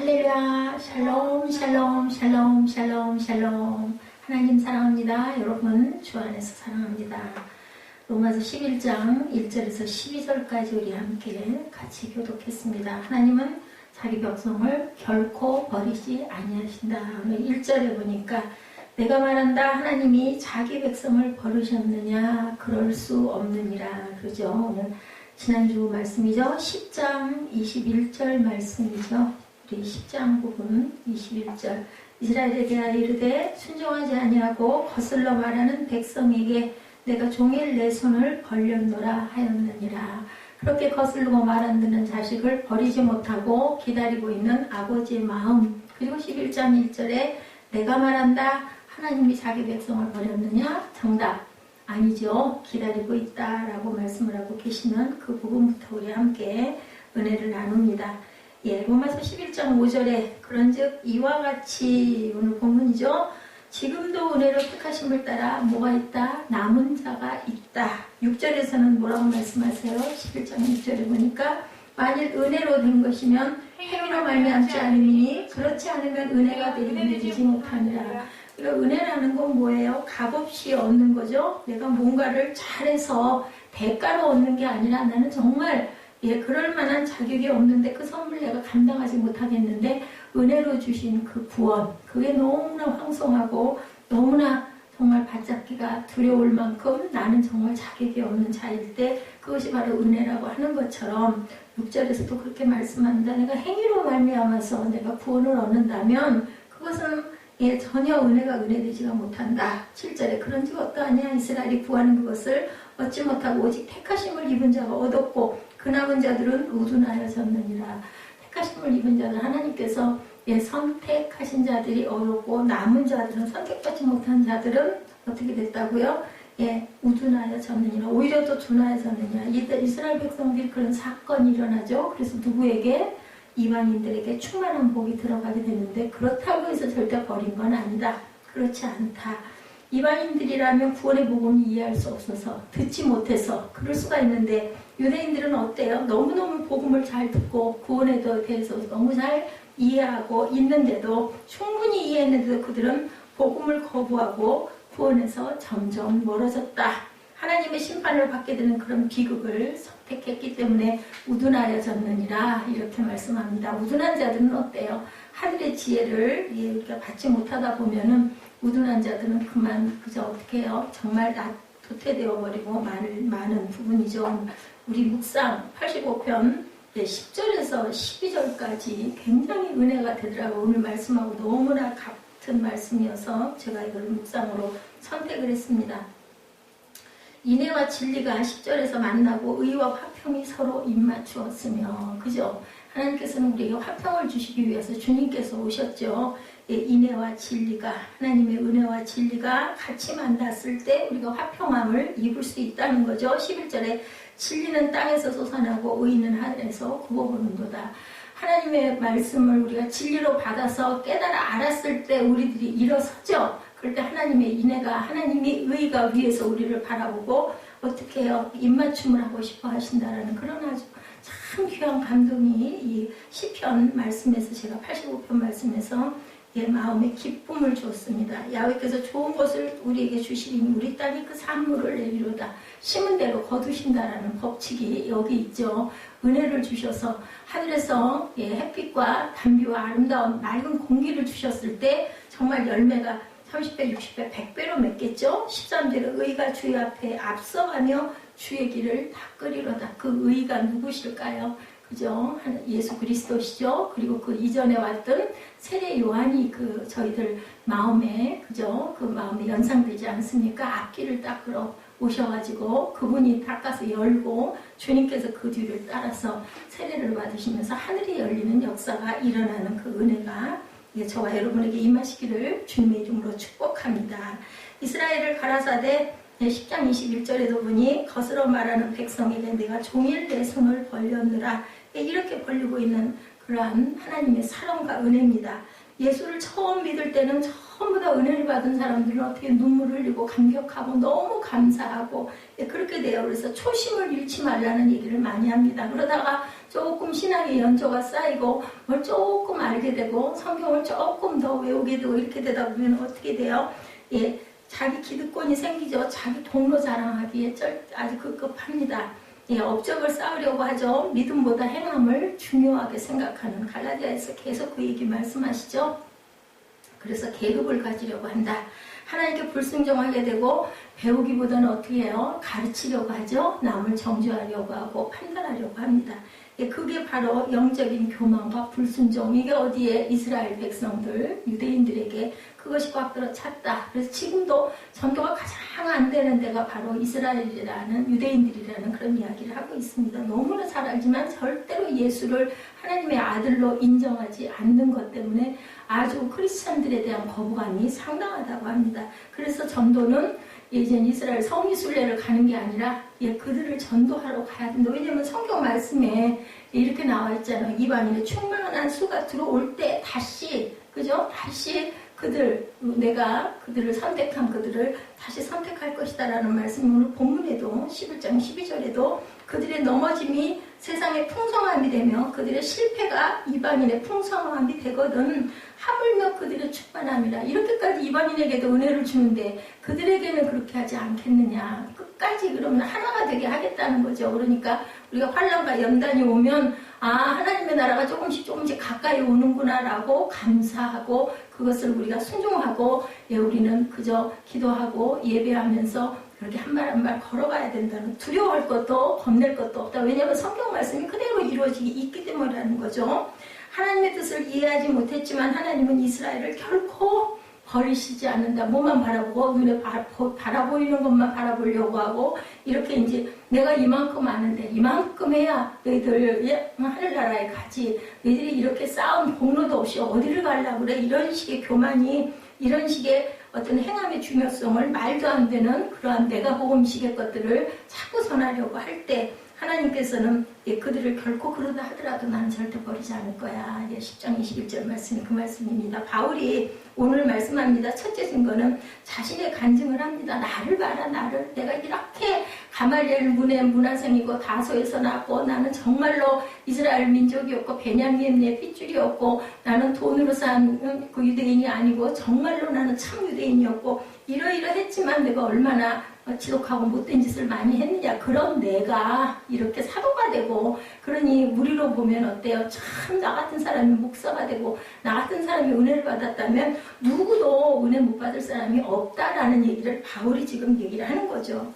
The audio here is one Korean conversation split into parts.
할렐루야. 샬롬 샬롬 샬롬 샬롬 샬롬. 하나님 사랑합니다. 여러분 주 안에서 사랑합니다. 로마서 11장 1절에서 12절까지 우리 함께 같이 교독했습니다. 하나님은 자기 백성을 결코 버리지 아니하신다. 오늘 1절에 보니까 내가 말한다. 하나님이 자기 백성을 버리셨느냐? 그럴 수 없느니라. 그러죠. 오늘 지난주 말씀이죠. 10장 21절 말씀이죠. 우리 10장 부분 21절. 이스라엘에 대하여 이르되 순종하지 아니하고 거슬러 말하는 백성에게 내가 종일 내 손을 벌렸노라 하였느니라. 그렇게 거슬르고 말 안 듣는 자식을 버리지 못하고 기다리고 있는 아버지의 마음. 그리고 11장 1절에 내가 말한다. 하나님이 자기 백성을 버렸느냐? 정답. 아니죠. 기다리고 있다라고 말씀을 하고 계시는 그 부분부터 우리 함께 은혜를 나눕니다. 로마서 11장 5절에 그런즉 이와 같이 오늘 본문이죠. 지금도 은혜로 택하심을 따라 뭐가 있다? 남은 자가 있다. 6절에서는 뭐라고 말씀하세요? 11장 6절에 보니까 만일 은혜로 된 것이면 행위로 말미암지 않으니 그렇지 않으면 은혜가 되지 못하니라. 그러니까 은혜라는 건 뭐예요? 값없이 얻는 거죠. 내가 뭔가를 잘해서 대가로 얻는 게 아니라 나는 정말 그럴 만한 자격이 없는데 그 선물 내가 감당하지 못하겠는데 은혜로 주신 그 구원, 그게 너무나 황송하고 너무나 정말 받잡기가 두려울 만큼 나는 정말 자격이 없는 자일 때 그것이 바로 은혜라고 하는 것처럼 6절에서도 그렇게 말씀합니다. 내가 행위로 말미암아서 내가 구원을 얻는다면 그것은 전혀 은혜가 은혜되지가 못한다. 7절에 그런즉 어떠하냐 이스라엘이 구하는 그것을 얻지 못하고 오직 택하심을 입은 자가 얻었고 그 남은 자들은 우둔하여졌느니라. 택하심을 입은 자들 하나님께서 선택하신 자들이 얻었고 남은 자들은 선택받지 못한 자들은 어떻게 됐다고요? 우둔하여졌느니라. 오히려 또 둔하여졌느니라. 이스라엘 백성들이 그런 사건이 일어나죠. 그래서 누구에게? 이방인들에게 충만한 복이 들어가게 되는데 그렇다고 해서 절대 버린 건 아니다. 그렇지 않다. 이방인들이라면 구원의 복음을 이해할 수 없어서 듣지 못해서 그럴 수가 있는데 유대인들은 어때요? 너무너무 복음을 잘 듣고 구원에 대해서 너무 잘 이해하고 있는데도 충분히 이해했는데도 그들은 복음을 거부하고 구원에서 점점 멀어졌다. 하나님의 심판을 받게 되는 그런 비극을 선택했기 때문에 우둔하여졌느니라 이렇게 말씀합니다. 우둔한 자들은 어때요? 하늘의 지혜를 우리가 받지 못하다 보면은 우둔한 자들은 그저 어떻게 해요? 정말 도태되어 버리고 많은 부분이죠. 우리 묵상 85편 10절에서 12절까지 굉장히 은혜가 되더라고요. 오늘 말씀하고 너무나 같은 말씀이어서 제가 이걸 묵상으로 선택을 했습니다. 인애와 진리가 10절에서 만나고 의와 화평이 서로 입맞추었으며 그죠? 하나님께서는 우리에게 화평을 주시기 위해서 주님께서 오셨죠. 인애와 진리가 하나님의 은혜와 진리가 같이 만났을 때 우리가 화평함을 입을 수 있다는 거죠. 11절에 진리는 땅에서 솟아나고 의는 하늘에서 굽어보는도다. 하나님의 말씀을 우리가 진리로 받아서 깨달아 알았을 때 우리들이 일어서죠. 그럴 때 하나님의 인애가 하나님이 의가 위에서 우리를 바라보고 어떻게 해요? 입맞춤을 하고 싶어 하신다라는 그런 아주 참 귀한 감동이 이 시편 말씀에서 제가 85편 말씀에서 마음에 기쁨을 줬습니다. 야훼께서 좋은 것을 우리에게 주시리니 우리 땅이 그 산물을 내리로다. 심은 대로 거두신다라는 법칙이 여기 있죠. 은혜를 주셔서 하늘에서 햇빛과 단비와 아름다운 맑은 공기를 주셨을 때 정말 열매가 30배, 60배, 100배로 맺겠죠. 13절에 의가 주의 앞에 앞서가며 주의 길을 닦으리로다. 그 의가 누구실까요? 그죠? 예수 그리스도시죠. 그리고 그 이전에 왔던 세례 요한이 저희들 마음에, 그죠? 그 마음에 연상되지 않습니까? 앞길을 닦으러 오셔가지고 그분이 닦아서 열고 주님께서 그 뒤를 따라서 세례를 받으시면서 하늘이 열리는 역사가 일어나는 그 은혜가 저와 여러분에게 임하시기를 주님의 이름으로 축복합니다. 이스라엘을 가라사대 10장 21절에도 보니 거스러 말하는 백성에게 내가 종일 내 손을 벌렸느라 이렇게 벌리고 있는 그러한 하나님의 사랑과 은혜입니다. 예수를 처음 믿을 때는 전부 다 은혜를 받은 사람들은 어떻게 눈물을 흘리고 감격하고 너무 감사하고 그렇게 돼요. 그래서 초심을 잃지 말라는 얘기를 많이 합니다. 그러다가 조금 신앙의 연조가 쌓이고 뭘 조금 알게 되고 성경을 조금 더 외우게 되고 이렇게 되다 보면 어떻게 돼요? 예, 자기 기득권이 생기죠. 자기 동로 자랑하기에 아주 급급합니다. 예, 업적을 쌓으려고 하죠. 믿음보다 행함을 중요하게 생각하는 갈라디아에서 계속 그 얘기 말씀하시죠. 그래서 계급을 가지려고 한다. 하나님께 불순종하게 되고 배우기보다는 어떻게 해요? 가르치려고 하죠. 남을 정죄하려고 하고 판단하려고 합니다. 예, 그게 바로 영적인 교만과 불순종. 이게 어디에? 이스라엘 백성들, 유대인들에게 그것이 꽉 들어 찼다. 그래서 지금도 전도가 가장 안 되는 데가 바로 이스라엘이라는 유대인들이라는 그런 이야기를 하고 있습니다. 너무나 잘 알지만 절대로 예수를 하나님의 아들로 인정하지 않는 것 때문에 아주 크리스찬들에 대한 거부감이 상당하다고 합니다. 그래서 전도는 이제 이스라엘 성리순례를 가는 게 아니라 그들을 전도하러 가야 된다. 왜냐하면 성경 말씀에 이렇게 나와 있잖아요. 이방인의 충만한 수가 들어올 때 다시 그죠? 다시 내가 그들을 선택한 그들을 다시 선택할 것이다 라는 말씀이 오늘 본문에도 11장 12절에도 그들의 넘어짐이 세상의 풍성함이 되며 그들의 실패가 이방인의 풍성함이 되거든 하물며 그들의 충만함이라. 이렇게까지 이방인에게도 은혜를 주는데 그들에게는 그렇게 하지 않겠느냐. 끝까지 그러면 하나가 되게 하겠다는 거죠. 그러니까 우리가 환난과 연단이 오면 하나님의 나라가 조금씩 가까이 오는구나 라고 감사하고 그것을 우리가 순종하고 우리는 그저 기도하고 예배하면서 그렇게 한 발 한 발 걸어가야 된다는, 두려워할 것도 겁낼 것도 없다. 왜냐하면 성경 말씀이 그대로 이루어지기 있기 때문이라는 거죠. 하나님의 뜻을 이해하지 못했지만 하나님은 이스라엘을 결코 버리시지 않는다. 뭐만 바라보고 눈에 바라보이는 것만 바라보려고 하고 이렇게 이제 내가 이만큼 아는데 이만큼 해야 너희들 하늘나라에 가지. 너희들이 이렇게 쌓은 공로도 없이 어디를 가려고 그래. 이런 식의 교만이, 이런 식의 어떤 행함의 중요성을 말도 안 되는 그러한 내가복음식의 것들을 자꾸 전하려고 할 때 하나님께서는 그들을 결코 그러다 하더라도 나는 절대 버리지 않을 거야. 10장 21절 말씀이 그 말씀입니다. 바울이 오늘 말씀합니다. 첫째 증거는 자신의 간증을 합니다. 나를 봐라, 나를. 내가 이렇게 가말리엘 문화생이고 다소에서 낳고 나는 정말로 이스라엘 민족이었고 베냐민의 핏줄이었고 나는 돈으로 산 그 유대인이 아니고 정말로 나는 참 유대인이었고 이러이러했지만 내가 얼마나 지독하고 못된 짓을 많이 했느냐. 그런 내가 이렇게 사도가 되고, 그러니 우리로 보면 어때요? 참 나 같은 사람이 목사가 되고 나 같은 사람이 은혜를 받았다면 누구도 은혜 못 받을 사람이 없다라는 얘기를 바울이 지금 얘기를 하는 거죠.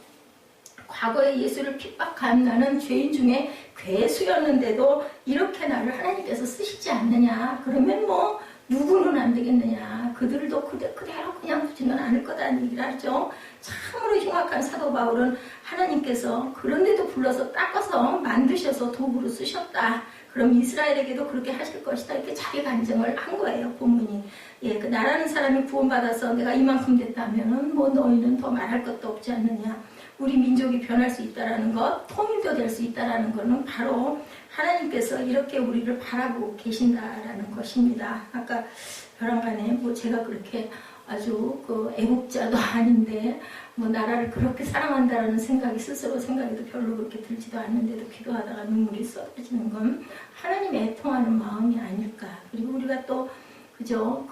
과거에 예수를 핍박한 나는 죄인 중에 괴수였는데도 이렇게 나를 하나님께서 쓰시지 않느냐. 그러면 뭐 누구는 안 되겠느냐. 그들도 그대로 그냥 두지는 않을 거다는 얘기를 하죠. 참으로 흉악한 사도 바울은 하나님께서 그런데도 불러서 닦아서 만드셔서 도구로 쓰셨다. 그럼 이스라엘에게도 그렇게 하실 것이다. 이렇게 자기 간증을 한 거예요, 본문이. 그 나라는 사람이 구원받아서 내가 이만큼 됐다면은 뭐 너희는 더 말할 것도 없지 않느냐. 우리 민족이 변할 수 있다라는 것, 통일도 될 수 있다라는 것은 바로 하나님께서 이렇게 우리를 바라보고 계신다라는 것입니다. 아까 벼랑간에 뭐 제가 그렇게 아주 그 애국자도 아닌데 뭐 나라를 그렇게 사랑한다라는 생각이 스스로 생각해도 별로 그렇게 들지도 않는데도 기도하다가 눈물이 쏟아지는 건 하나님의 애통하는 마음이 아닐까. 그리고 우리가 또 그저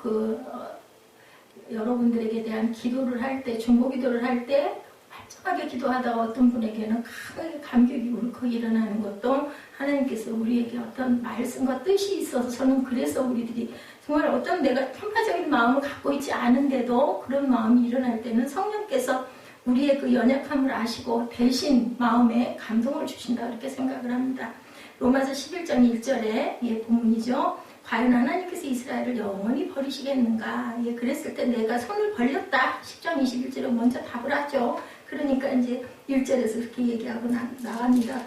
여러분들에게 대한 기도를 할 때, 중보기도를 할 때 발전하게 기도하다가 어떤 분에게는 크게 감격이 울컥 일어나는 것도 하나님께서 우리에게 어떤 말씀과 뜻이 있어서 저는 그래서 우리들이 정말 어떤 내가 편파적인 마음을 갖고 있지 않은데도 그런 마음이 일어날 때는 성령께서 우리의 그 연약함을 아시고 대신 마음에 감동을 주신다 이렇게 생각을 합니다. 로마서 11장 1절에 본문이죠. 과연 하나님께서 이스라엘을 영원히 버리시겠는가? 그랬을 때 내가 손을 벌렸다. 10장 21절에 먼저 답을 하죠. 그러니까 이제 1절에서 그렇게 얘기하고 나갑니다.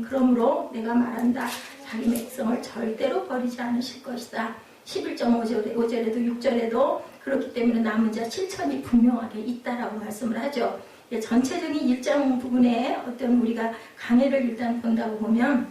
그러므로 내가 말한다. 자기 백성을 절대로 버리지 않으실 것이다. 11장 5절에도 6절에도 그렇기 때문에 남은 자 7천이 분명하게 있다라고 말씀을 하죠. 전체적인 1장 부분에 어떤 우리가 강해를 일단 본다고 보면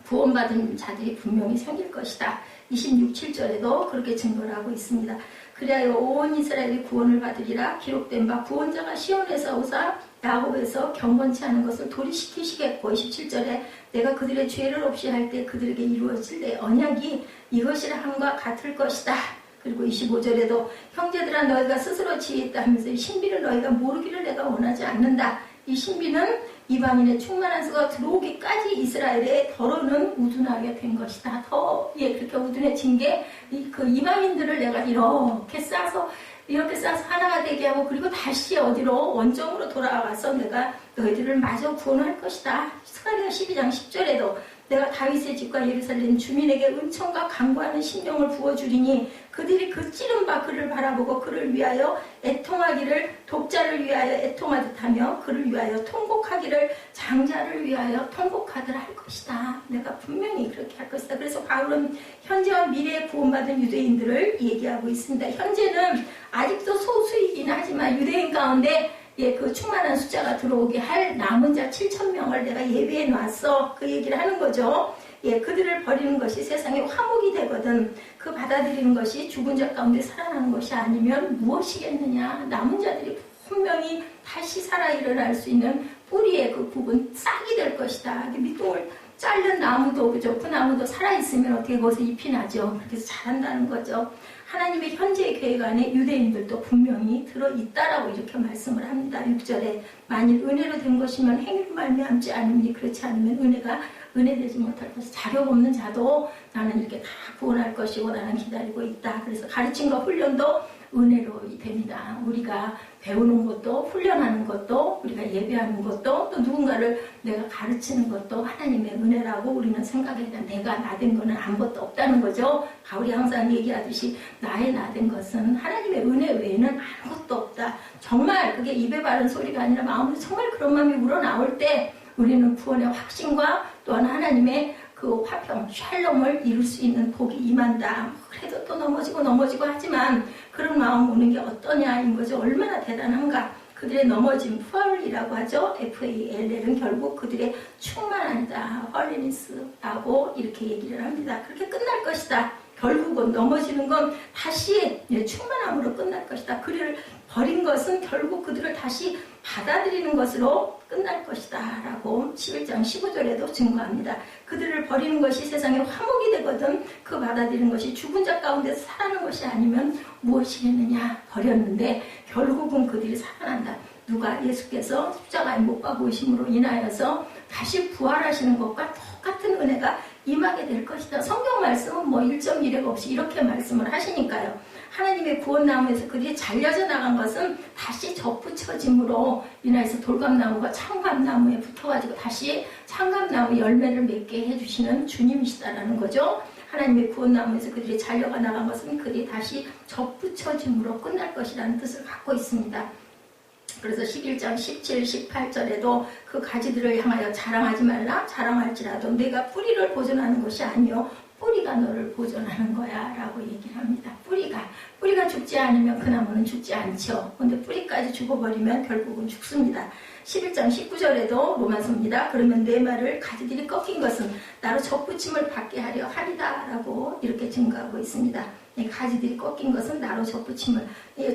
구원받은 자들이 분명히 생길 것이다. 26, 7절에도 그렇게 증거를 하고 있습니다. 그리하여 온 이스라엘이 구원을 받으리라. 기록된 바 구원자가 시온에서 오사 야곱에서 경건치 않은 것을 도리시키시겠고 27절에 내가 그들의 죄를 없이 할 때 그들에게 이루어질 내 언약이 이것이라 함과 같을 것이다. 그리고 25절에도 형제들아 너희가 스스로 지혜있다 하면서 이 신비를 너희가 모르기를 내가 원하지 않는다. 이 신비는 이방인의 충만한 수가 들어오기까지 이스라엘의 더러는 우둔하게 된 것이다. 그렇게 우둔해진 게 그 이방인들을 내가 이렇게 싸서 하나가 되게 하고 그리고 다시 어디로 원점으로 돌아와서 내가 너희들을 마저 구원할 것이다. 스가랴 12장 10절에도 내가 다윗의 집과 예루살렘 주민에게 은총과 강구하는 심령을 부어주리니 그들이 그 찌른 바 그를 바라보고 그를 위하여 애통하기를 독자를 위하여 애통하듯 하며 그를 위하여 통곡하기를 장자를 위하여 통곡하듯 할 것이다. 내가 분명히 그렇게 할 것이다. 그래서 바울은 현재와 미래에 구원받은 유대인들을 얘기하고 있습니다. 현재는 아직도 소수이긴 하지만 유대인 가운데 그 충만한 숫자가 들어오게 할 남은 자 7,000명을 내가 예비해 놨어. 그 얘기를 하는 거죠. 그들을 버리는 것이 세상에 화목이 되거든. 그 받아들이는 것이 죽은 자 가운데 살아나는 것이 아니면 무엇이겠느냐. 남은 자들이 분명히 다시 살아 일어날 수 있는 뿌리의 그 부분 싹이 될 것이다. 밑동을 자른 나무도 그죠. 그 나무도 살아있으면 어떻게 거기서 잎이 나죠. 그렇게 해서 자란다는 거죠. 하나님의 현재의 계획 안에 유대인들도 분명히 들어있다라고 이렇게 말씀을 합니다. 6절에 만일 은혜로 된 것이면 행위로 말미암지 않으니 그렇지 않으면 은혜가 은혜되지 못할 것이 자격 없는 자도 나는 이렇게 다 구원할 것이고 나는 기다리고 있다. 그래서 가르침과 훈련도 은혜로 됩니다. 우리가 배우는 것도 훈련하는 것도 우리가 예배하는 것도 또 누군가를 내가 가르치는 것도 하나님의 은혜라고 우리는 생각해야 돼. 내가 나된 거는 아무것도 없다는 거죠. 바울이 항상 얘기하듯이 나의 나된 것은 하나님의 은혜 외에는 아무것도 없다. 정말 그게 입에 바른 소리가 아니라 마음으로 정말 그런 마음이 우러나올 때 우리는 구원의 확신과 또한 하나님의 그 화평, 샬롬을 이룰 수 있는 복이 임한다. 그래도 또 넘어지고 하지만 그런 마음 오는 게 어떠냐인 거죠. 얼마나 대단한가. 그들의 넘어짐, fal이라고 하죠. FALL은 결국 그들의 충만하다. 헐리니스라고 이렇게 얘기를 합니다. 그렇게 끝날 것이다. 결국은 넘어지는 건 다시 충만함으로 끝날 것이다. 그를 버린 것은 결국 그들을 다시 받아들이는 것으로 끝날 것이다 라고 11장 15절에도 증거합니다. 그들을 버리는 것이 세상에 화목이 되거든 그 받아들이는 것이 죽은 자 가운데서 살아나는 것이 아니면 무엇이겠느냐. 버렸는데 결국은 그들이 살아난다. 누가 예수께서 십자가에 못 박으심으로 인하여서 다시 부활하시는 것과 똑같은 은혜가 임하게 될 것이다. 성경 말씀은 뭐 1.1획 없이 이렇게 말씀을 하시니까요. 하나님의 구원나무에서 그들이 잘려져 나간 것은 다시 접붙여짐으로 인해서 돌감나무가 창감나무에 붙어가지고 다시 창감나무 열매를 맺게 해주시는 주님이시다라는 거죠. 하나님의 구원나무에서 그들이 잘려가 나간 것은 그들이 다시 접붙여짐으로 끝날 것이라는 뜻을 갖고 있습니다. 그래서 11장 17, 18절에도 그 가지들을 향하여 자랑하지 말라. 자랑할지라도 내가 뿌리를 보존하는 것이 아니요 뿌리가 너를 보존하는 거야 라고 얘기를 합니다. 뿌리가 죽지 않으면 그 나무는 죽지 않죠. 근데 뿌리까지 죽어버리면 결국은 죽습니다. 11장 19절에도 로마서입니다. 그러면 내 말을 가지들이 꺾인 것은 나로 접붙임을 받게 하려 하리다 라고 이렇게 증거하고 있습니다. 가지들이 꺾인 것은 나로 접붙임을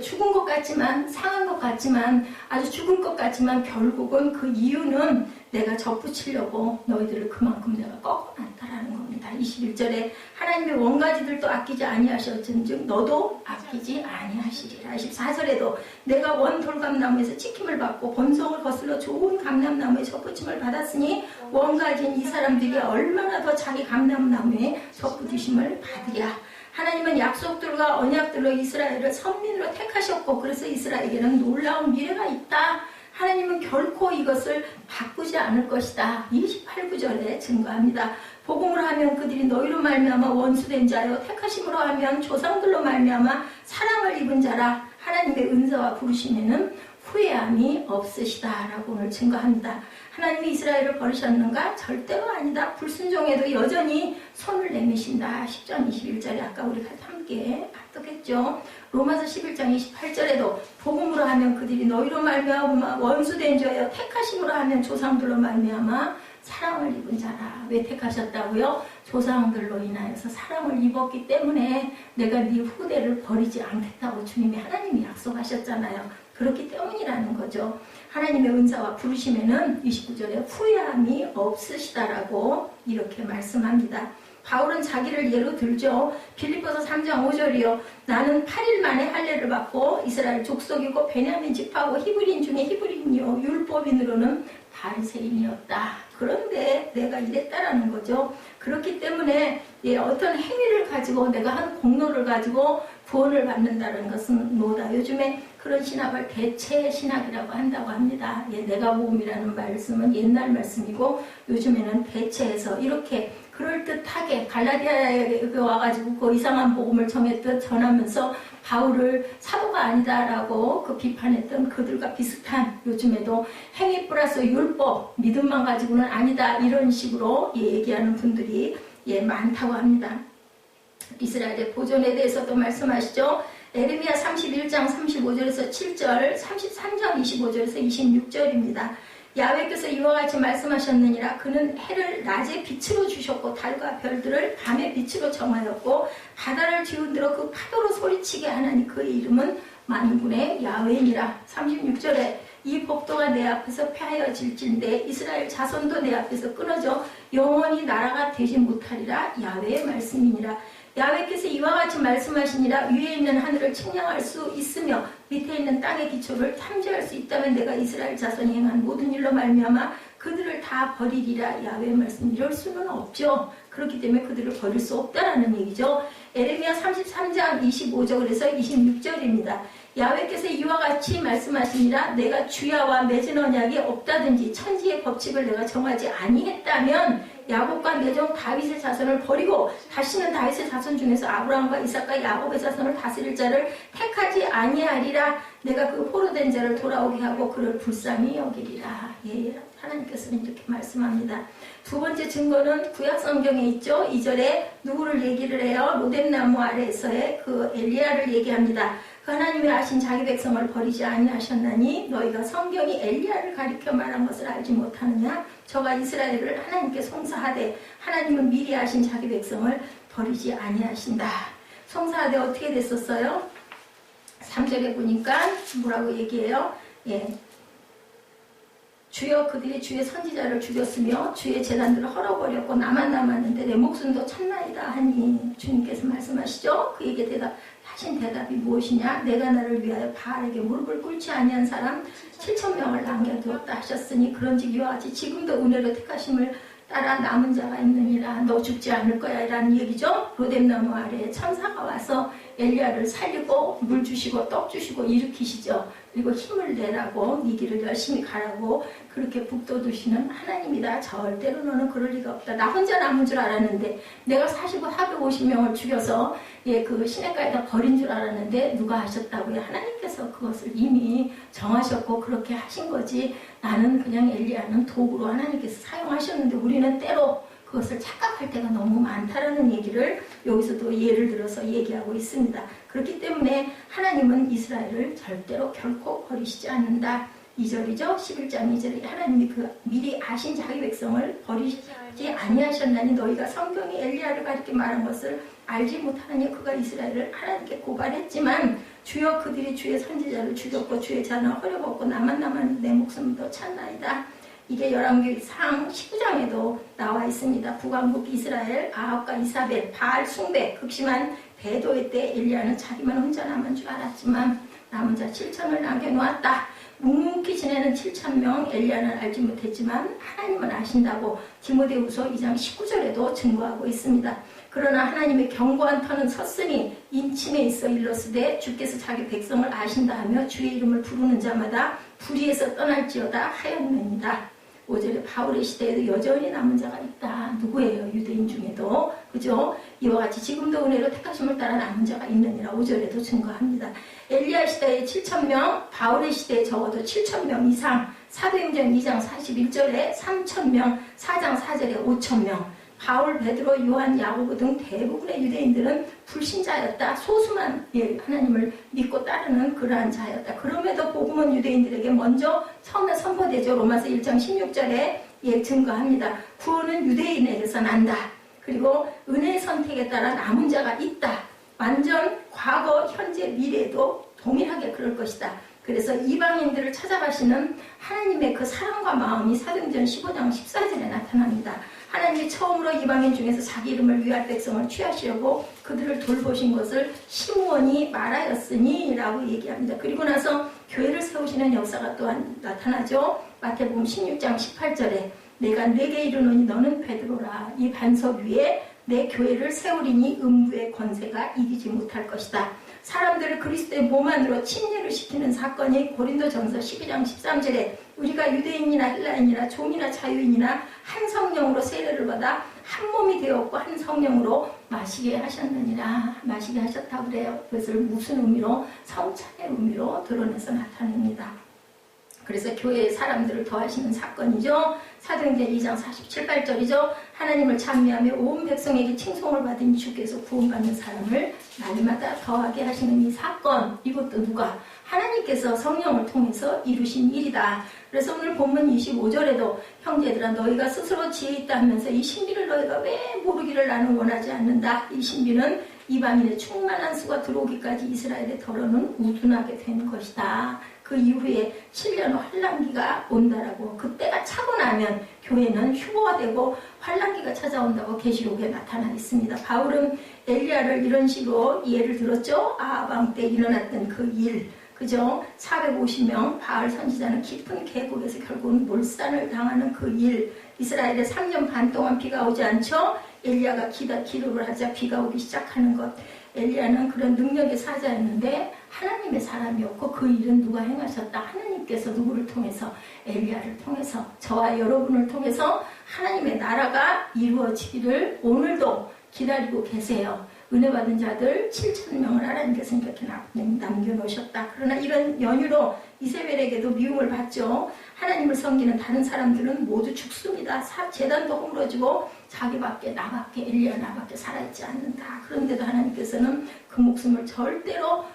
죽은 것 같지만 상한 것 같지만 아주 죽을 것 같지만 결국은 그 이유는 내가 접붙이려고 너희들을 그만큼 내가 꺾어놨다라는 겁니다. 21절에 하나님의 원가지들도 아끼지 아니하셨은즉 너도 아끼지 아니하시리라. 24절에도 내가 원 돌감나무에서 찍힘을 받고 본성을 거슬러 좋은 감람나무에 접붙임을 받았으니 원가지인 이 사람들이 얼마나 더 자기 감람나무에 접붙이심을 받으랴. 하나님은 약속들과 언약들로 이스라엘을 선민으로 택하셨고 그래서 이스라엘에게는 놀라운 미래가 있다. 하나님은 결코 이것을 바꾸지 않을 것이다. 28, 9절에 증거합니다. 복음으로 하면 그들이 너희로 말미암아 원수된 자요 택하심으로 하면 조상들로 말미암아 사랑을 입은 자라. 하나님의 은사와 부르심에는 후회함이 없으시다라고 오늘 증거합니다. 하나님이 이스라엘을 버리셨는가? 절대로 아니다. 불순종에도 여전히 손을 내미신다. 10장 21절에 아까 우리가 함께 합독했죠. 로마서 11장 28절에도 복음으로 하면 그들이 너희로 말미암아 원수된 자여 택하심으로 하면 조상들로 말미암아 사랑을 입은 자라. 왜 택하셨다고요? 조상들로 인하여서 사랑을 입었기 때문에 내가 네 후대를 버리지 않겠다고 주님이 하나님이 약속하셨잖아요. 그렇기 때문이라는 거죠. 하나님의 은사와 부르심에는 29절에 후회함이 없으시다라고 이렇게 말씀합니다. 바울은 자기를 예로 들죠. 빌립보서 3장 5절이요. 나는 8일 만에 할례를 받고 이스라엘 족속이고 베냐민 지파고 히브리인 중에 히브리인이요 율법인으로는 바리새인이었다. 그런데 내가 이랬다라는 거죠. 그렇기 때문에 어떤 행위를 가지고 내가 한 공로를 가지고 구원을 받는다는 것은 뭐다. 요즘에 그런 신학을 대체 신학이라고 한다고 합니다. 내가 복음이라는 말씀은 옛날 말씀이고 요즘에는 대체해서 이렇게 그럴듯하게 갈라디아에 와가지고 그 이상한 복음을 정했듯 전하면서 바울을 사도가 아니다라고 그 비판했던 그들과 비슷한 요즘에도 행위 플러스 율법 믿음만 가지고는 아니다 이런 식으로 얘기하는 분들이 많다고 합니다. 이스라엘의 보존에 대해서도 말씀하시죠. 에레미야 31장 35절에서 7절, 33장 25절에서 26절입니다. 야훼께서 이와 같이 말씀하셨느니라. 그는 해를 낮에 빛으로 주셨고 달과 별들을 밤의 빛으로 정하였고 바다를 뒤흔들어 그 파도로 소리치게 하나니 그의 이름은 만군의 야훼니라. 36절에 이 법도가 내 앞에서 폐하여질진데 이스라엘 자손도 내 앞에서 끊어져 영원히 나라가 되지 못하리라. 야훼의 말씀이니라. 야훼께서 이와 같이 말씀하시니라. 위에 있는 하늘을 측량할 수 있으며 밑에 있는 땅의 기초를 탐지할 수 있다면 내가 이스라엘 자손이 행한 모든 일로 말미암아 그들을 다 버리리라. 야훼의 말씀. 이럴 수는 없죠. 그렇기 때문에 그들을 버릴 수 없다라는 얘기죠. 에레미야 33장 25절에서 26절입니다. 야훼께서 이와 같이 말씀하시니라. 내가 주야와 맺은 언약이 없다든지 천지의 법칙을 내가 정하지 아니했다면 야곱과 내 종 다윗의 자손을 버리고 다시는 다윗의 자손 중에서 아브라함과 이삭과 야곱의 자손을 다스릴 자를 택하지 아니하리라. 내가 그 포로된 자를 돌아오게 하고 그를 불쌍히 여기리라. 하나님께서는 이렇게 말씀합니다. 두 번째 증거는 구약 성경에 있죠. 2절에 누구를 얘기를 해요? 로뎀나무 아래에서의 그 엘리야를 얘기합니다. 그 하나님이 아신 자기 백성을 버리지 아니하셨나니 너희가 성경이 엘리야를 가리켜 말한 것을 알지 못하느냐? 저가 이스라엘을 하나님께 송사하되 하나님은 미리 아신 자기 백성을 버리지 아니하신다. 송사하되 어떻게 됐었어요? 3절에 보니까 뭐라고 얘기해요? 주여 그들이 주의 선지자를 죽였으며 주의 제단들을 헐어버렸고 나만 남았는데 내 목숨도 쳤나이다 하니 주님께서 말씀하시죠. 그에게 하신 대답이 무엇이냐? 내가 나를 위하여 바알에게 무릎을 꿇지 아니한 사람 7,000명을 남겨두었다 하셨으니 그런즉 이와 같이 지금도 은혜로 택하심을 따라 남은 자가 있느니라. 너 죽지 않을 거야 라는 얘기죠. 로뎀나무 아래에 천사가 와서 엘리야를 살리고 물 주시고 떡 주시고 일으키시죠. 그리고 힘을 내라고 네 길을 열심히 가라고 그렇게 북돋우시는 하나님이다. 절대로 너는 그럴 리가 없다. 나 혼자 남은 줄 알았는데 내가 450명을 죽여서 그 시냇가에다 버린 줄 알았는데 누가 하셨다고요? 하나님께서 그것을 이미 정하셨고 그렇게 하신 거지. 나는 그냥 엘리야는 도구로 하나님께서 사용하셨는데 우리는 때로 그것을 착각할 때가 너무 많다라는 얘기를 여기서도 예를 들어서 얘기하고 있습니다. 그렇기 때문에 하나님은 이스라엘을 절대로 결코 버리시지 않는다. 2절이죠. 11장 2절에 하나님이 그 미리 아신 자기 백성을 버리지 아니하셨나니 너희가 성경이 엘리야를 가리켜 말한 것을 알지 못하느니 그가 이스라엘을 하나님께 고발했지만 주여 그들이 주의 선지자를 죽였고 주의 잔을 허려먹고 나만 남았는데 내 목숨도 찼나이다. 이게 열왕기상 19장에도 나와 있습니다. 북왕국 이스라엘, 아합과 이사벨, 바알 숭배, 극심한 배도의 때 엘리야는 자기만 혼자 남은 줄 알았지만 남은 자 7,000을 남겨놓았다. 묵묵히 지내는 7,000명 엘리야는 알지 못했지만 하나님은 아신다고 디모데후서 2장 19절에도 증거하고 있습니다. 그러나 하나님의 견고한 터는 섰으니 인침에 있어 일러스되 주께서 자기 백성을 아신다 하며 주의 이름을 부르는 자마다 불의에서 떠날지어다 하였느니라. 5절에 바울의 시대에도 여전히 남은 자가 있다. 누구예요? 유대인 중에도. 그죠? 이와 같이 지금도 은혜로 택하심을 따라 남은 자가 있느니라. 5절에도 증거합니다. 엘리야 시대에 7,000명, 바울의 시대에 적어도 7,000명 이상, 사도행전 2장 41절에 3,000명, 4장 4절에 5,000명, 바울, 베드로, 요한, 야고보 등 대부분의 유대인들은 불신자였다. 소수만 하나님을 믿고 따르는 그러한 자였다. 그럼에도 복음은 유대인들에게 먼저 처음에 선포되죠. 로마서 1장 16절에 증거합니다. 구원은 유대인에게서 난다. 그리고 은혜의 선택에 따라 남은 자가 있다. 완전 과거, 현재, 미래도 동일하게 그럴 것이다. 그래서 이방인들을 찾아가시는 하나님의 그 사랑과 마음이 사도행전 15장 14절에 나타납니다. 하나님이 처음으로 이방인 중에서 자기 이름을 위할 백성을 취하시려고 그들을 돌보신 것을 시므온이 말하였으니 라고 얘기합니다. 그리고 나서 교회를 세우시는 역사가 또한 나타나죠. 마태복음 16장 18절에 내가 네게 이르노니 너는 베드로라. 이 반석 위에 내 교회를 세우리니 음부의 권세가 이기지 못할 것이다. 사람들을 그리스도의 몸 안으로 침례를 시키는 사건이 고린도전서 12장 13절에 우리가 유대인이나 헬라인이나 종이나 자유인이나 한 성령으로 세례를 받아 한 몸이 되었고 한 성령으로 마시게 하셨느니라. 마시게 하셨다고 그래요. 그것을 무슨 의미로? 성찬의 의미로 드러내서 나타냅니다. 그래서 교회의 사람들을 더하시는 사건이죠. 사도행전 2장 47, 8절이죠. 하나님을 찬미하며 온 백성에게 칭송을 받은 주께서 구원받는 사람을 날마다 더하게 하시는 이 사건, 이것도 누가? 하나님께서 성령을 통해서 이루신 일이다. 그래서 오늘 본문 25절에도 형제들아 너희가 스스로 지혜 있다 하면서 이 신비를 너희가 왜 모르기를 나는 원하지 않는다. 이 신비는 이방인의 충만한 수가 들어오기까지 이스라엘의 더러는 우둔하게 된 것이다. 그 이후에 7년 환란기가 온다라고. 그때가 차고 나면 교회는 휴거가 되고 환란기가 찾아온다고 계시록에 나타나 있습니다. 바울은 엘리야를 이런 식으로 예를 들었죠. 아합 왕 때 일어났던 그 일, 그죠? 450명 바알 선지자는 깊은 계곡에서 결국은 몰산을 당하는 그 일, 이스라엘에 3년 반 동안 비가 오지 않죠? 엘리야가 기도를 하자 비가 오기 시작하는 것. 엘리야는 그런 능력의 사자였는데 하나님의 사람이었고 그 일은 누가 행하셨다? 하나님께서 누구를 통해서? 엘리야를 통해서, 저와 여러분을 통해서 하나님의 나라가 이루어지기를 오늘도 기다리고 계세요. 은혜 받은 자들 7,000명을 하나님께서 이렇게 남겨놓으셨다. 그러나 이런 연유로 이세벨에게도 미움을 받죠. 하나님을 섬기는 다른 사람들은 모두 죽습니다. 제단도 허물어지고 자기밖에 나밖에 엘리야 나밖에 살아있지 않는다. 그런데도 하나님께서는 그 목숨을 절대로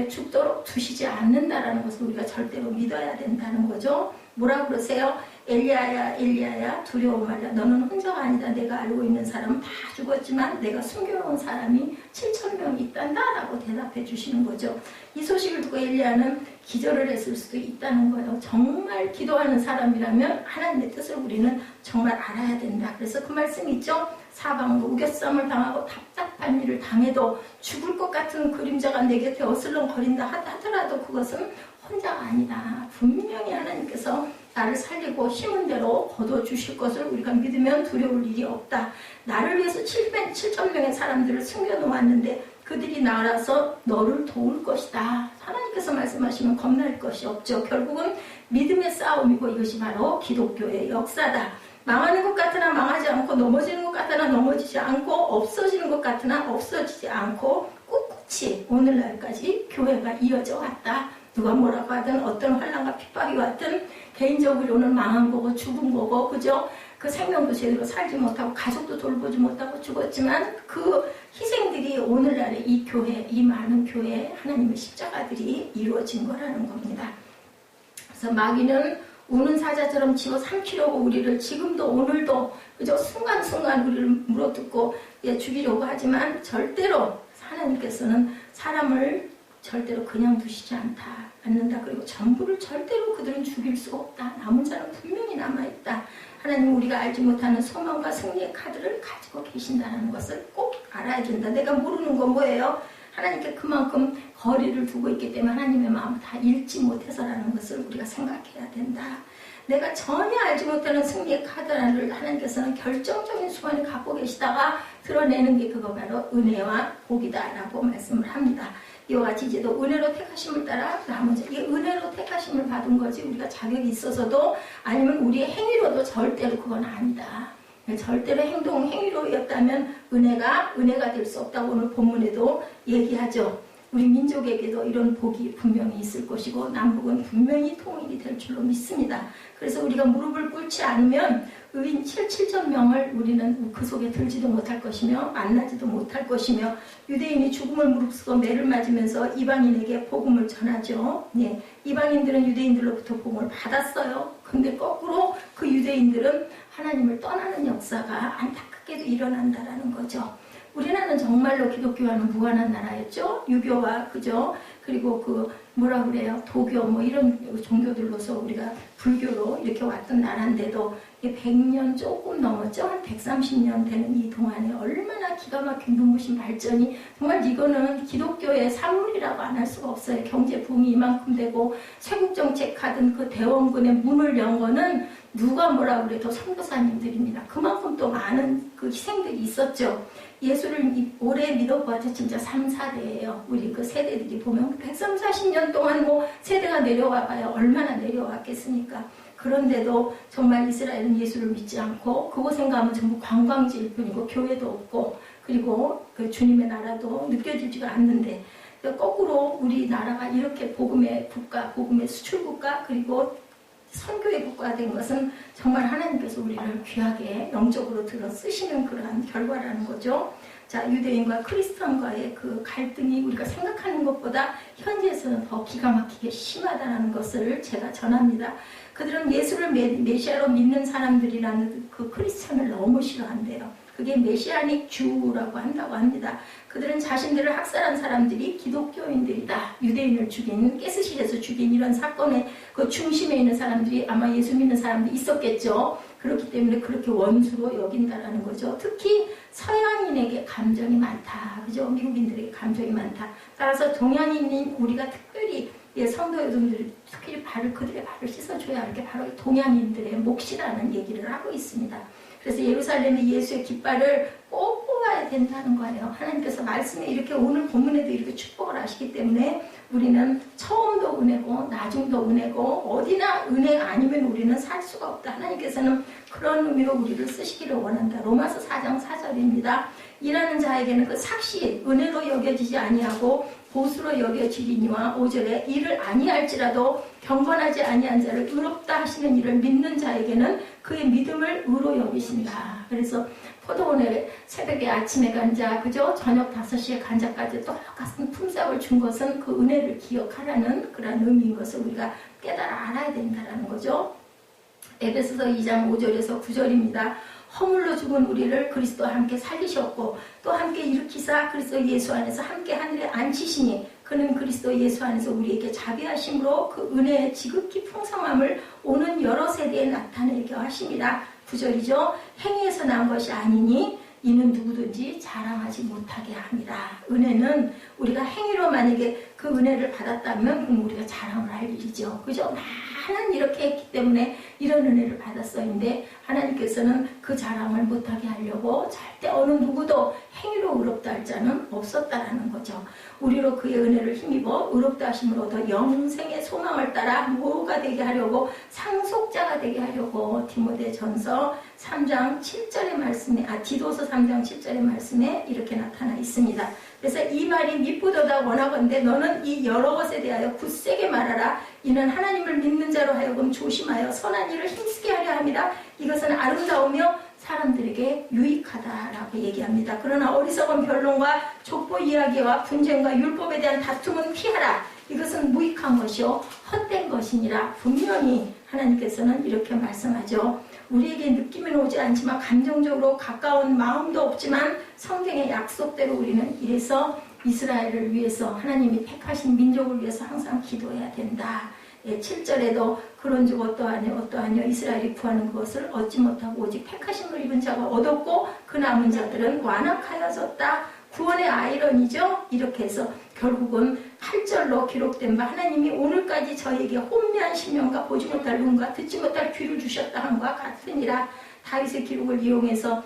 죽도록 두시지 않는다라는 것을 우리가 절대로 믿어야 된다는 거죠. 뭐라고 그러세요? 엘리야야 엘리야야 두려워 말라. 너는 혼자가 아니다. 내가 알고 있는 사람은 다 죽었지만 내가 숨겨놓은 사람이 7,000명이 있단다 라고 대답해 주시는 거죠. 이 소식을 듣고 엘리야는 기절을 했을 수도 있다는 거예요. 정말 기도하는 사람이라면 하나님의 뜻을 우리는 정말 알아야 된다. 그래서 그 말씀 있죠. 사방으로 우겨쌈을 당하고 답답한 일을 당해도 죽을 것 같은 그림자가 내 곁에 어슬렁거린다 하더라도 그것은 혼자가 아니다. 분명히 하나님께서 나를 살리고 힘은 대로 거둬주실 것을 우리가 믿으면 두려울 일이 없다. 나를 위해서 7,000명의 사람들을 숨겨놓았는데 그들이 나라서 너를 도울 것이다. 하나님께서 말씀하시면 겁날 것이 없죠. 결국은 믿음의 싸움이고 이것이 바로 기독교의 역사다. 망하는 것 같으나 망하지 않고 넘어지는 것 같으나 넘어지지 않고 없어지는 것 같으나 없어지지 않고 꿋꿋이 오늘날까지 교회가 이어져 왔다. 누가 뭐라고 하든 어떤 환난과 핍박이 왔든 개인적으로는 망한 거고 죽은 거고 그죠? 그 생명도 제대로 살지 못하고 가족도 돌보지 못하고 죽었지만 그 희생들이 오늘날의 이 교회, 이 많은 교회에 하나님의 십자가들이 이루어진 거라는 겁니다. 그래서 마귀는 우는 사자처럼 집어 삼키려고 우리를 지금도 오늘도 그저 순간순간 우리를 물어뜯고 죽이려고 하지만 절대로 하나님께서는 사람을 절대로 그냥 두시지 않는다. 그리고 전부를 절대로 그들은 죽일 수 없다. 남은 자는 분명히 남아있다. 하나님 우리가 알지 못하는 소망과 승리의 카드를 가지고 계신다는 것을 꼭 알아야 된다. 내가 모르는 건 뭐예요? 하나님께 그만큼 거리를 두고 있기 때문에 하나님의 마음을 다 읽지 못해서라는 것을 우리가 생각해야 된다. 내가 전혀 알지 못하는 승리의 카드를 하나님께서는 결정적인 순간에 갖고 계시다가 드러내는 게 그거 바로 은혜와 복이다라고 말씀을 합니다. 이와 같이 이제도 은혜로 택하심을 따라 남은 자, 이게 은혜로 택하심을 받은 거지 우리가 자격이 있어서도 아니면 우리의 행위로도 절대로 그건 아니다. 절대로 행위로였다면 은혜가 될 수 없다고 오늘 본문에도 얘기하죠. 우리 민족에게도 이런 복이 분명히 있을 것이고 남북은 분명히 통일이 될 줄로 믿습니다. 그래서 우리가 무릎을 꿇지 않으면 의인 7천 명을 우리는 그 속에 들지도 못할 것이며 만나지도 못할 것이며 유대인이 죽음을 무릅쓰고 매를 맞으면서 이방인에게 복음을 전하죠. 네, 이방인들은 유대인들로부터 복음을 받았어요. 근데 거꾸로 그 유대인들은 하나님을 떠나는 역사가 안타깝게도 일어난다라는 거죠. 우리나라는 정말로 기독교와는 무관한 나라였죠. 유교와 그죠. 그리고 그 뭐라 그래요, 도교 뭐 이런 종교들로서 우리가 불교로 이렇게 왔던 나라인데도 100년 조금 넘었죠. 한 130년 되는 이 동안에 얼마나 기가 막힌 눈부신 발전이, 정말 이거는 기독교의 산물이라고 안 할 수가 없어요. 경제 붐이 이만큼 되고 쇄국정책 하던 그 대원군의 문을 연 거는 누가 뭐라 그래도 선교사님들입니다. 그만큼 또 많은 그 희생들이 있었죠. 예수를 오래 믿어봐도 진짜 3, 4대예요. 우리 그 세대들이 보면 130, 40년 동안 뭐 세대가 내려와 봐야 얼마나 내려왔겠습니까? 그런데도 정말 이스라엘은 예수를 믿지 않고 그곳에 가면 전부 관광지일 뿐이고 교회도 없고 그리고 그 주님의 나라도 느껴지지가 않는데, 거꾸로 우리나라가 이렇게 복음의 국가, 복음의 수출국가 그리고 선교의 국가가 된 것은 정말 하나님께서 우리를 귀하게 영적으로 들어 쓰시는 그러한 결과라는 거죠. 자, 유대인과 크리스천과의 그 갈등이 우리가 생각하는 것보다 현지에서는 더 기가 막히게 심하다는 것을 제가 전합니다. 그들은 예수를 메시아로 믿는 사람들이라는 그 크리스천을 너무 싫어한대요. 그게 메시아닉 주라고 한다고 합니다. 그들은 자신들을 학살한 사람들이 기독교인들이다. 유대인을 죽인, 가스실에서 죽인 이런 사건의 그 중심에 있는 사람들이 아마 예수 믿는 사람들이 있었겠죠. 그렇기 때문에 그렇게 원수로 여긴다라는 거죠. 특히 서양인에게 감정이 많다. 그죠? 미국인들에게 감정이 많다. 따라서 동양인인 우리가 특별히 성도 여러분들이 특히 그들의 발을 씻어줘야 할 게 바로 동양인들의 몫이라는 얘기를 하고 있습니다. 그래서 예루살렘의 예수의 깃발을 꼭 뽑아야 된다는 거예요. 하나님께서 말씀에 이렇게 오늘 본문에도 이렇게 축복을 하시기 때문에 우리는 처음도 은혜고 나중도 은혜고 어디나 은혜 아니면 우리는 살 수가 없다. 하나님께서는 그런 의미로 우리를 쓰시기를 원한다. 로마서 4장 4절입니다. 일하는 자에게는 그 삭시 은혜로 여겨지지 아니하고 보수로 여겨지리니와 5절에 이를 아니할지라도 경건하지 아니한 자를 의롭다 하시는 이를 믿는 자에게는 그의 믿음을 의로 여기신다. 그래서 포도원에 새벽에 아침에 간 자, 그죠? 저녁 5시에 간 자까지 똑같은 품삯을 준 것은 그 은혜를 기억하라는 그런 의미인 것을 우리가 깨달아 알아야 된다는 거죠. 에베소서 2장 5절에서 9절입니다. 허물로 죽은 우리를 그리스도와 함께 살리셨고 또 함께 일으키사 그리스도 예수 안에서 함께 하늘에 앉히시니 그는 그리스도 예수 안에서 우리에게 자비하심으로 그 은혜의 지극히 풍성함을 오는 여러 세대에 나타내게 하심이라. 9절이죠. 행위에서 난 것이 아니니 이는 누구든지 자랑하지 못하게 합니다. 은혜는 우리가 행위로 만약에 그 은혜를 받았다면 그럼 우리가 자랑을 할 일이죠. 그죠? 나는 이렇게 했기 때문에 이런 은혜를 받았어인데 하나님께서는 그 자랑을 못하게 하려고 절대 어느 누구도 행위로 의롭다 할 자는 없었다라는 거죠. 우리로 그의 은혜를 힘입어 의롭다 하심을 얻어 영생의 소망을 따라 뭐가 되게 하려고 상속자가 되게 하려고 디모데전서 3장 7절의 말씀에 디도서 3장 7절의 말씀에 이렇게 나타나 있습니다. 그래서 이 말이 미쁘도다 원하건대 너는 이 여러 것에 대하여 굳세게 말하라. 이는 하나님을 믿는 자로 하여금 조심하여 선한 일을 힘쓰게 하려 함이라. 이것은 아름다우며 사람들에게 유익하다라고 얘기합니다. 그러나 어리석은 변론과 족보 이야기와 분쟁과 율법에 대한 다툼은 피하라. 이것은 무익한 것이요 헛된 것이니라. 분명히 하나님께서는 이렇게 말씀하죠. 우리에게 느낌은 오지 않지만 감정적으로 가까운 마음도 없지만 성경의 약속대로 우리는 이래서 이스라엘을 위해서 하나님이 택하신 민족을 위해서 항상 기도해야 된다. 7절에도 그런즉 어떠하뇨 이스라엘이 구하는 것을 얻지 못하고 오직 택하심을 입은 자가 얻었고 그 남은 자들은 완악하여졌다. 구원의 아이러니죠. 이렇게 해서 결국은 8절로 기록된 바 하나님이 오늘까지 저에게 혼미한 심령과 보지 못할 눈과 듣지 못할 귀를 주셨다 함과 같으니라. 다윗의 기록을 인용해서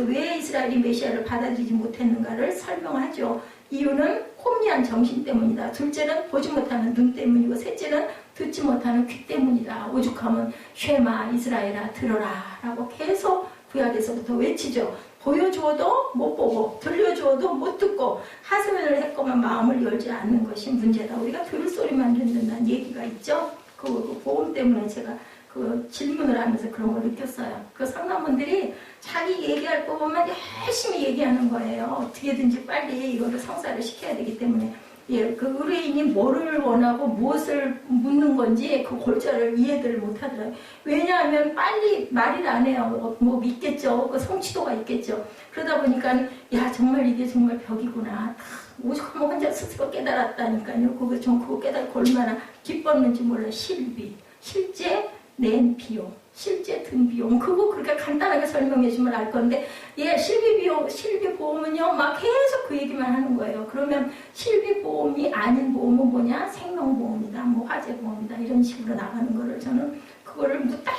왜 이스라엘이 메시아를 받아들이지 못했는가를 설명하죠. 이유는 혼미한 정신 때문이다. 둘째는 보지 못하는 눈 때문이고 셋째는 듣지 못하는 귀 때문이다. 오죽하면 쉐마 이스라엘아 들어라 라고 계속 구약에서부터 외치죠. 보여주어도 못 보고 들려주어도 못 듣고 하소연을 했건만 마음을 열지 않는 것이 문제다. 우리가 들을 소리만 듣는다는 얘기가 있죠. 그 보험 때문에 제가 그 질문을 하면서 그런 걸 느꼈어요. 그 상담원들이 자기 얘기할 거 보면 열심히 얘기하는 거예요. 어떻게든지 빨리 이거를 성사를 시켜야 되기 때문에. 예, 그 의뢰인이 뭐를 원하고 무엇을 묻는 건지 그 골자를 이해를 못 하더라고요. 왜냐하면 빨리 말을 안 해요. 뭐 믿겠죠. 그 성취도가 있겠죠. 그러다 보니까, 야, 정말 이게 정말 벽이구나. 오죽 한번 혼자 스스로 깨달았다니까요. 그거 깨달고 얼마나 기뻤는지 몰라요. 실제 낸 비용, 실제 든 비용, 그거 그렇게 간단하게 설명해 주면 알 건데, 예, 실비보험은요, 막 계속 그 얘기만 하는 거예요. 그러면 실비보험이 아닌 보험은 뭐냐? 생명보험이다, 뭐 화재보험이다, 이런 식으로 나가는 거를 저는 그거를 묻다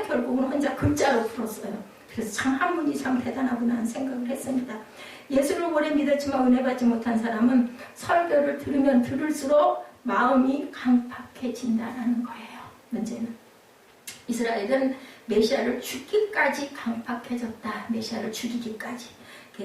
결국은 혼자 글자로 풀었어요. 그래서 참 한문이 참 대단하구나 하는 생각을 했습니다. 예수를 오래 믿었지만 은혜 받지 못한 사람은 설교를 들으면 들을수록 마음이 강팍해진다는 거예요. 문제는. 이스라엘은 메시아를 죽기까지 강팍해졌다. 메시아를 죽이기까지.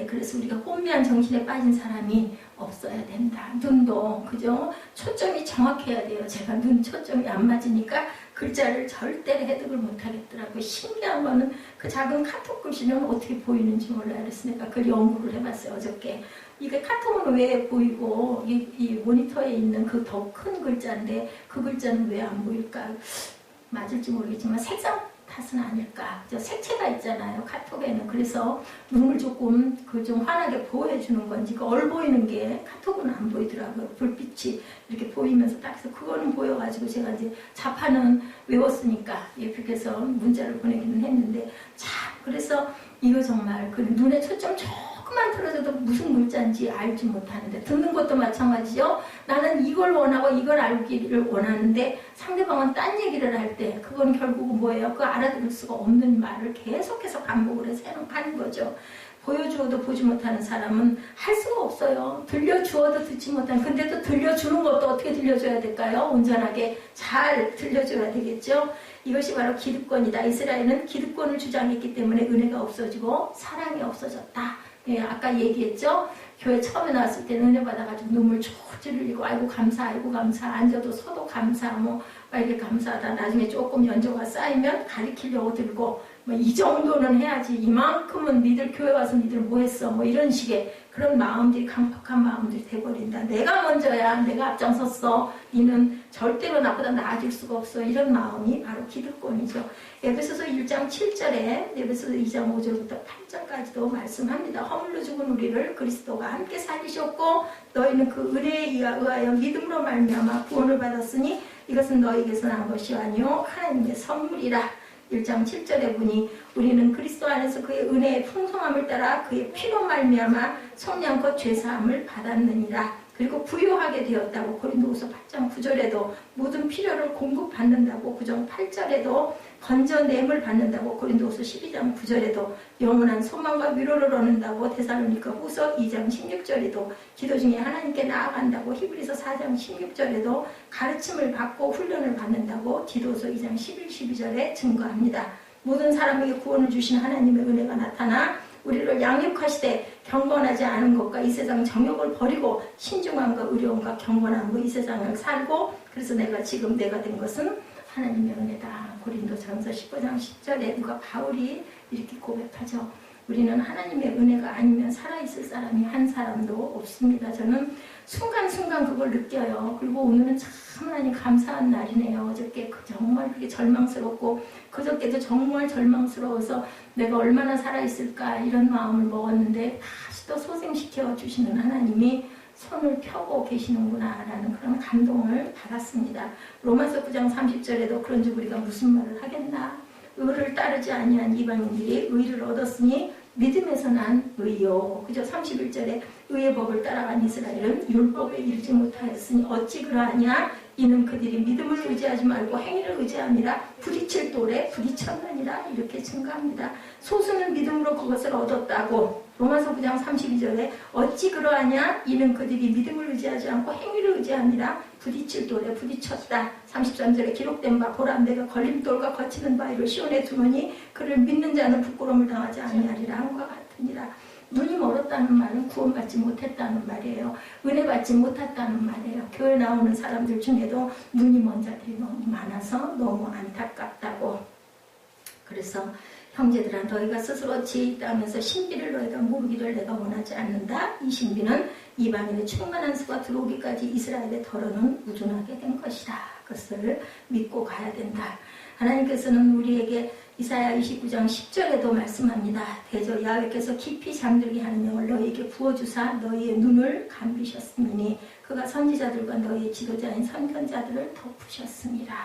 그래서 우리가 혼미한 정신에 빠진 사람이 없어야 된다. 눈도 그죠? 초점이 정확해야 돼요. 제가 눈 초점이 안 맞으니까 글자를 절대 해독을 못하겠더라고요. 신기한 거는 그 작은 카톡 글씨는 어떻게 보이는지 몰라요. 그래서 내가 그걸 연구를 해봤어요. 어저께. 이게 카톡은 왜 보이고 이 모니터에 있는 그 더 큰 글자인데 그 글자는 왜 안 보일까? 맞을지 모르겠지만 색상 탓은 아닐까. 저 색채가 있잖아요. 카톡에는. 그래서 눈을 조금 좀 환하게 보여주는 건지 그 보이는 게 카톡은 안 보이더라고요. 불빛이 이렇게 보이면서 딱 해서 그거는 보여가지고 제가 이제 자판은 외웠으니까 이렇게 해서 문자를 보내기는 했는데 참 그래서 이거 정말 그 눈에 초점 조금만 틀어져도 무슨 글자인지 알지 못하는데 듣는 것도 마찬가지죠. 나는 이걸 원하고 이걸 알기를 원하는데 상대방은 딴 얘기를 할 때 그건 결국은 뭐예요? 그 알아들을 수가 없는 말을 계속해서 반복을 해서 하는 거죠. 보여주어도 보지 못하는 사람은 할 수가 없어요. 들려주어도 듣지 못하는. 근데 또 들려주는 것도 어떻게 들려줘야 될까요? 온전하게 잘 들려줘야 되겠죠. 이것이 바로 기득권이다. 이스라엘은 기득권을 주장했기 때문에 은혜가 없어지고 사랑이 없어졌다. 예, 아까 얘기했죠. 교회 처음에 나왔을 때는 은혜 받아가지고 눈물 줄줄 흘리고 아이고 감사 앉아도 서도 감사 뭐 이렇게 감사하다. 나중에 조금 연조가 쌓이면 가리키려고 들고 뭐 이 정도는 해야지. 이만큼은 니들 교회 와서 니들 뭐 했어? 뭐 이런 식의 그런 마음들이 강팍한 마음들이 돼버린다. 내가 먼저야. 내가 앞장섰어. 니는 절대로 나보다 나아질 수가 없어. 이런 마음이 바로 기득권이죠. 에베소서 1장 7절에 에베소서 2장 5절부터 8절까지도 말씀합니다. 허물로 죽은 우리를 그리스도가 함께 살리셨고 너희는 그 은혜에 의하여 믿음으로 말미암아 구원을 받았으니 이것은 너희에게서 난 것이 아니요 하나님의 선물이라. 1장 7절에 보니 우리는 그리스도 안에서 그의 은혜의 풍성함을 따라 그의 피로 말미암아 성령껏 죄사함을 받았느니라. 그리고 부유하게 되었다고 고린도후서 8장 9절에도 모든 필요를 공급받는다고 9장 8절에도 건져냄을 받는다고 고린도후서 12장 9절에도 영원한 소망과 위로를 얻는다고 데살로니가 후서 2장 16절에도 기도 중에 하나님께 나아간다고 히브리서 4장 16절에도 가르침을 받고 훈련을 받는다고 디도서 2장 11, 12절에 증거합니다. 모든 사람에게 구원을 주신 하나님의 은혜가 나타나 우리를 양육하시되 경건하지 않은 것과 이 세상 정욕을 버리고 신중함과 의로움과 경건함과 이 세상을 살고 그래서 내가 된 것은 하나님의 은혜다. 고린도전서 15장 10절에 누가 바울이 이렇게 고백하죠. 우리는 하나님의 은혜가 아니면 살아있을 사람이 한 사람도 없습니다. 저는 순간순간 그걸 느껴요. 그리고 오늘은 참 하나님 감사한 날이네요. 어저께 정말 그게 절망스럽고 그저께도 정말 절망스러워서 내가 얼마나 살아있을까 이런 마음을 먹었는데 다시 또 소생시켜 주시는 하나님이 손을 펴고 계시는구나 라는 그런 감동을 받았습니다. 로마서 9장 30절에도 그런즉 우리가 무슨 말을 하겠나? 의를 따르지 아니한 이방인들이 의를 얻었으니 믿음에서 난 의요. 그죠? 31절에 의의 법을 따라간 이스라엘은 율법에 이르지 못하였으니 어찌 그러하냐? 이는 그들이 믿음을 의지하지 말고 행위를 의지함이라 부딪힐 돌에 부딪혔느니라 이렇게 증가합니다. 소수는 믿음으로 그것을 얻었다고 로마서 9장 32절에 어찌 그러하냐? 이는 그들이 믿음을 의지하지 않고 행위를 의지함이라 부딪힐 돌에 부딪혔다. 33절에 기록된 바 보라 내가 걸림돌과 거치는 바위를 시온에 두노니 그를 믿는 자는 부끄러움을 당하지 아니하리라 한과 같다. 못하니라. 눈이 멀었다는 말은 구원받지 못했다는 말이에요. 은혜 받지 못했다는 말이에요. 교회 나오는 사람들 중에도 눈이 먼 자들이 너무 많아서 너무 안타깝다고. 그래서 형제들아 너희가 스스로 지혜 있다 하면서 신비를 너희가 모르기를 내가 원하지 않는다. 이 신비는 이방인의 충만한 수가 들어오기까지 이스라엘의 덜어는 우둔하게 된 것이다. 그것을 믿고 가야 된다. 하나님께서는 우리에게 이사야 29장 10절에도 말씀합니다. 대저 야훼께서 깊이 잠들게 하는 영을 너희에게 부어주사 너희의 눈을 감비셨으니 그가 선지자들과 너희의 지도자인 선견자들을 덮으셨습니다.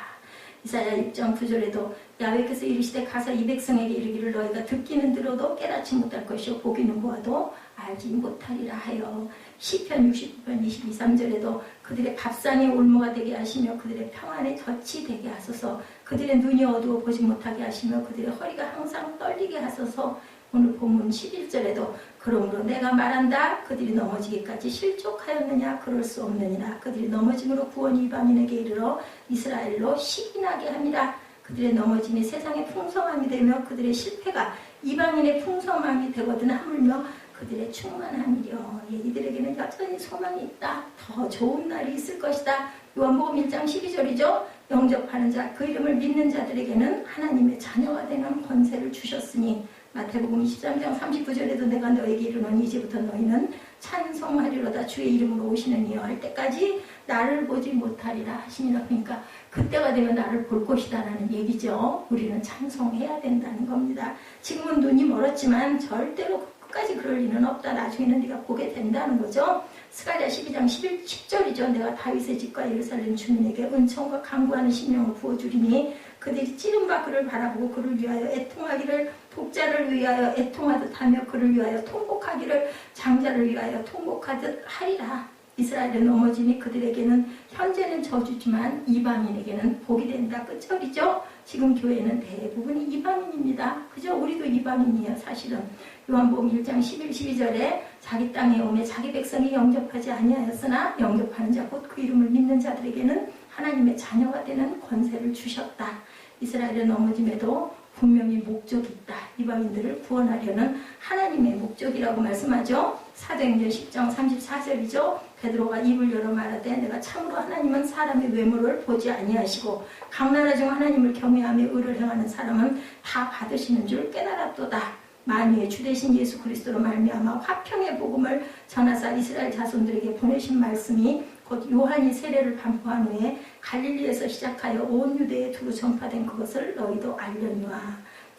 이사야 6장 9절에도 야훼께서 이르시되 가서 이 백성에게 이르기를 너희가 듣기는 들어도 깨닫지 못할 것이요 보기는 보아도 알지 못하리라 하여 시편 69편 22, 3절에도 그들의 밥상이 올무가 되게 하시며 그들의 평안의 덫이 되게 하소서 그들의 눈이 어두워 보지 못하게 하시며 그들의 허리가 항상 떨리게 하소서. 오늘 본문 11절에도 그러므로 내가 말한다 그들이 넘어지기까지 실족하였느냐 그럴 수 없느니라. 그들이 넘어짐으로 구원이 이방인에게 이르러 이스라엘로 시기나게 합니다. 그들의 넘어짐이 세상의 풍성함이 되며 그들의 실패가 이방인의 풍성함이 되거든 하물며 그들의 충만함이려. 이들에게는 여전히 소망이 있다. 더 좋은 날이 있을 것이다. 요한복음 1장 12절이죠. 영접하는 자, 그 이름을 믿는 자들에게는 하나님의 자녀가 되는 권세를 주셨으니 마태복음 23장 39절에도 내가 너에게 이르노니 이제부터 너희는 찬송하리로다 주의 이름으로 오시는 이여 할 때까지 나를 보지 못하리라 하시니라. 그러니까 그때가 되면 나를 볼 것이다라는 얘기죠. 우리는 찬송해야 된다는 겁니다. 지금은 눈이 멀었지만 절대로 끝까지 그럴 일은 없다. 나중에는 네가 보게 된다는 거죠. 스가랴 12장 10절이죠. 내가 다윗의 집과 예루살렘 주민에게 은총과 강구하는 심령을 부어주리니 그들이 찌른바 그를 바라보고 그를 위하여 애통하기를 독자를 위하여 애통하듯 하며 그를 위하여 통곡하기를 장자를 위하여 통곡하듯 하리라. 이스라엘의 넘어짐이 그들에게는 현재는 저주지만 이방인에게는 복이 된다. 끝절이죠. 지금 교회는 대부분이 이방인입니다. 그죠? 우리도 이방인이에요. 사실은 요한복음 1장 11, 12절에 자기 땅에 오매 자기 백성이 영접하지 아니하였으나 영접하는 자 곧 그 이름을 믿는 자들에게는 하나님의 자녀가 되는 권세를 주셨다. 이스라엘의 넘어짐에도 분명히 목적이 있다. 이방인들을 구원하려는 하나님의 목적이라고 말씀하죠. 사도행전 10장 34절이죠. 베드로가 입을 열어 말하되 내가 참으로 하나님은 사람의 외모를 보지 아니하시고 각나라 중 하나님을 경외하며 의를 행하는 사람은 다 받으시는 줄 깨달았도다. 만유의 주 되신 예수 그리스도로 말미암아 화평의 복음을 전하사 이스라엘 자손들에게 보내신 말씀이 곧 요한이 세례를 반포한 후에 갈릴리에서 시작하여 온 유대에 두루 전파된 그것을 너희도 알려니와.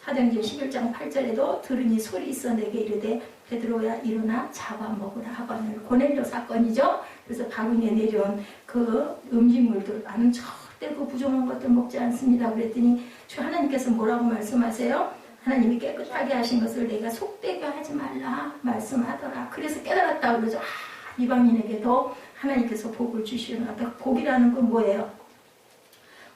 사도행전 11장 8절에도 들으니 소리 있어 내게 이르되 베드로야 일어나 잡아먹으라 하거늘. 고넬료 사건이죠. 그래서 바구니에 내려온 그 음식물들 나는 절대 그 부정한 것들 먹지 않습니다. 그랬더니 주 하나님께서 뭐라고 말씀하세요? 하나님이 깨끗하게 하신 것을 내가 속되게 하지 말라 말씀하더라. 그래서 깨달았다고 그러죠. 이방인에게도 하나님께서 복을 주시는 복이라는 건 뭐예요?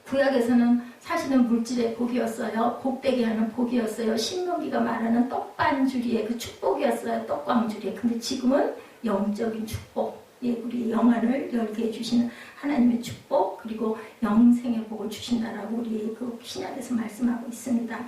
구약에서는 사실은 물질의 복이었어요. 복되게 하는 복이었어요. 신명기가 말하는 떡반주리의 그 축복이었어요. 떡광주리의. 근데 지금은 영적인 축복. 우리 영안을 열게 해주시는 하나님의 축복 그리고 영생의 복을 주신다라고 우리 그 신약에서 말씀하고 있습니다.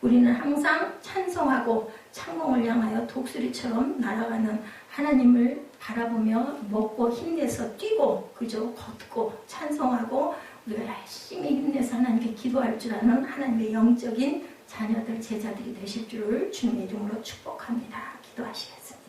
우리는 항상 찬송하고 창공을 향하여 독수리처럼 날아가는 하나님을 바라보며 먹고 힘내서 뛰고 그저 걷고 찬송하고 우리가 열심히 힘내서 하나님께 기도할 줄 아는 하나님의 영적인 자녀들 제자들이 되실 줄을 주님의 이름으로 축복합니다. 기도하시겠습니다.